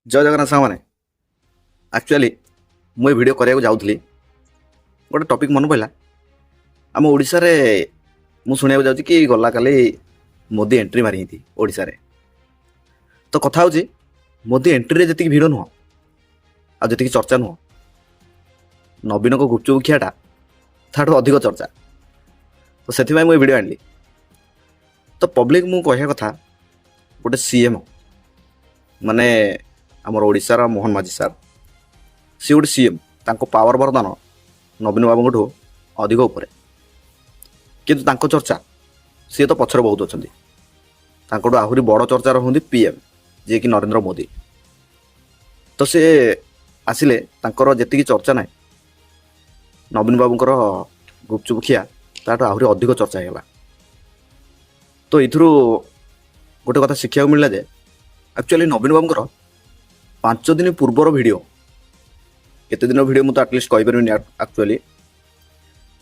जय जगन्नाथ सामने एक्चुअली मुझे वीडियो करने जाऊँगी गोटे टॉपिक मन पड़ा आम ओडिशा रे मु सुनिया जाऊँ कि गला काली मोदी एंट्री मारी थी ओडिशा रे। तो कथा हूँ मोदी एंट्री रे जी भिड़ नुह आ जी चर्चा नुह नवीन को गुपचुप खियाटा ताठू अधिक चर्चा। तो से मुझे वीडियो आनली तो पब्लिक मु कह कथा गोटे सीएम माने आमर ओडिशार मोहन माझी सार सी गोटे सीएम तांको पावर बरदान नवीन बाबू अधिक उपरे किंतु तांको चर्चा सी तो पछर बहुत अच्छा आहरी बड़ चर्चा हूँ पीएम जे कि नरेंद्र मोदी। तो सी आसिले तांकर जेतिकी चर्चा ना नवीन बाबूंकर गुपचुप खिया ताठू आहरी अधिक चर्चा होगा। तो ये गोटे कथा शिक्षा मिलला जे एक्चुअली नवीन बाबूंकर 5 दिन पूर्वर वीडियो केते दिन वीडियो मुझे आटलिस्ट कहीपरि एक्चुअली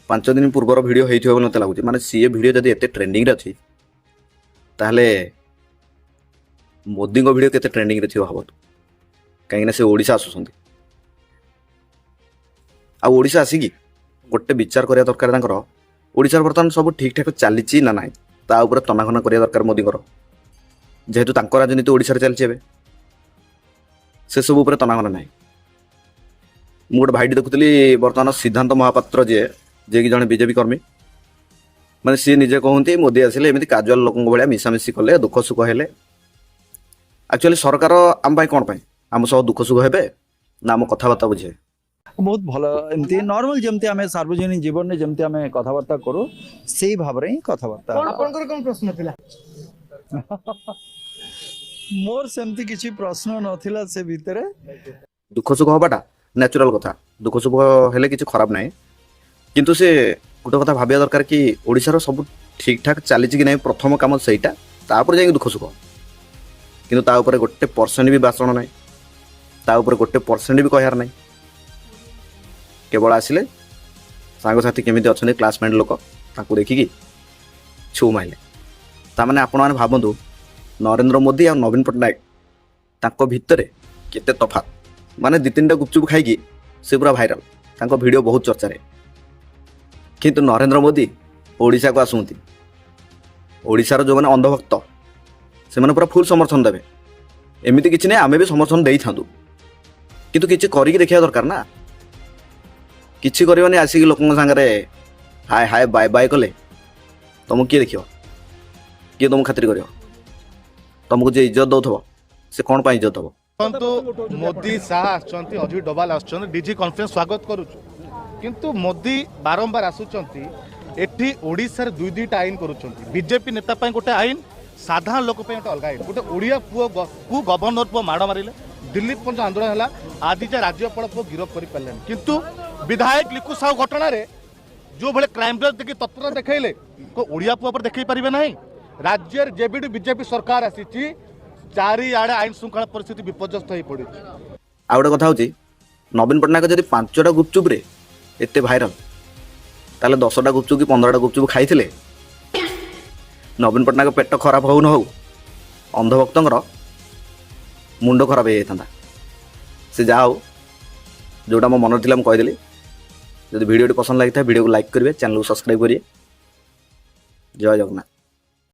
5 दिन पूर्वर वीडियो होती मत लगुच माने सी वीडियो जब एत ट्रेंडिंग अच्छी ताहले मोदी वीडियो केते ट्रेंडिंग रे भाव कहीं से ओडिशा आसुंट आशा आसिकी गोटे विचार करिया दरकार तांकर ओडिशा बर्तमान सब ठीक ठाक चली ना ना ता ऊपर तनाघना करिया दरकार मोदी जेहेतु तांकर राजनीति ओडिशा चलती से सब उपर तनाघना ना। मु गोटे भाईटी देखुली बर्तमान सिद्धांत महापात्र जे कि जड़े बीजेपी कर्मी माने सी निजे कहते मोदी आसिले एमती काजुआल लोक भाया मिसामिशी कले दुख सुख हेले। एक्चुअली सरकार आम कौन आम सब दुख सुख हे ना आम कथबार्ता बुझे बहुत भल एमती नॉर्मल जमती आमे सार्वजनिक जीवन में जमती आमे कथबार्ता करू सेही भाव रे कथबार्ता। आपनकर कोन प्रश्न थिला? मोर सेमती किछि प्रश्न नथिला से भितरे दुख सुख हबाटा नेचुरल कथा दुख सुख हेले किछि खराब नाही किंतु से गोटे कथा भाबिया दरकार कि ओडिशार सब ठीक ठाक चली कि नहीं प्रथम काम सेटा तापर जाई दुख सुख किंतु ता ऊपर गोटे परसेंट भी भाषण नाही ता ऊपर गोटे परसेंट भी कहयार नाही केवल आसिले सांगसाथी केमिति अछने क्लासमेट लोक ताकू देखिकी छू माइले तामाने आपण माने भाबंतु नरेंद्र मोदी और नवीन पट्टनायक तांको भितरे केते तफात माने 2-3टा गुपचुप खाइकी से पूरा भाइराल तांको वीडियो बहुत चर्चा रे किंतु नरेंद्र मोदी ओडिशा को आसुंती ओडिशार जो माने अंधभक्त से माने पूरा फुल समर्थन देबे एमिति किछि नै आमे भी समर्थन देई थांदु किंतु किछि करिक देखिया दरकार ना किछि करबनी आसिक लोकन संगे हाय हाय बाय बाय कले तुम किए देखियो किए तुम खातिर करियो तुमको जे इज्जत दौथबो से कौन पाई इज्जत दबो तो मोदी शाह आछंती अजय डोभाल आछंती डीजी कॉन्फ्रेंस स्वागत करूछु किंतु मोदी बारंबार आसुचंती एठी ओडिसा रे 2-2टा आईन करूचंती बीजेपी नेता पय गोटे आईन साधारण लोक पय गोटे अलगा आईन गोटे ओडिया पु गवर्नर पु माड़ मारिले दिल्ली पंच आंदोलन हला आदि जे राज्यपाल पु गिरफ करि पल्लेन किंतु विधायक लिकु साहू घटना रे जो भले क्राइम ब्रांच देखि तत्पर देखैले को ओडिया पु पर देखै परिबे नाही राज्य जेबीडी बीजेपी सरकार आसी चारिआड़े आईन श्रृंखला परिस्थिति विपर्यस्त हो पड़ी। आ गोटे कथा हूँ नवीन पट्टनायक जब 5टा गुपचुप रे एते भाइराल ताले 10टा गुपचुप कि 15टा गुपचुप खाइथिले नवीन पट्टनायक पेट खराब हो न हो अंधभक्तर मुंड खराब हो जाता से जा हो जोटा मो मन थी कहीदेली जब वीडियो पसंद लगी था वीडियो को लाइक करेंगे चैनल को सब्सक्राइब करिए। जय जगन्नाथ।